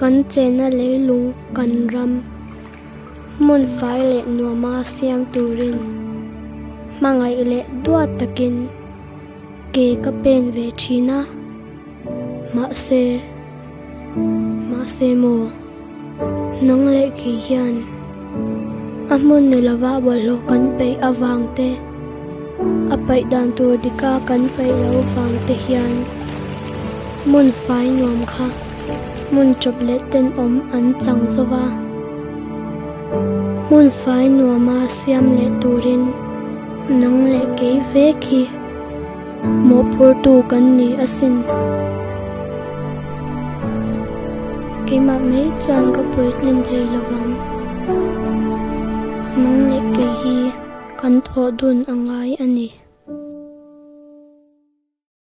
kan chena leilung kan ram mun fai le nuama siam turin mangai le duat takin ke ka pen ve china ma se mo nang le ki hian amun ne lawa bolo kan pe awang te apai dan tur dika kan pe lo wang te hian mun fai nuam kha mun chop le ten om an chang zawa mun fai nuama siam le turin nang le ke ve ki mo phur tu kan ni asin ke ma me chuan ka puitlin thei lawang nang le ke hi kan tho dun angai ani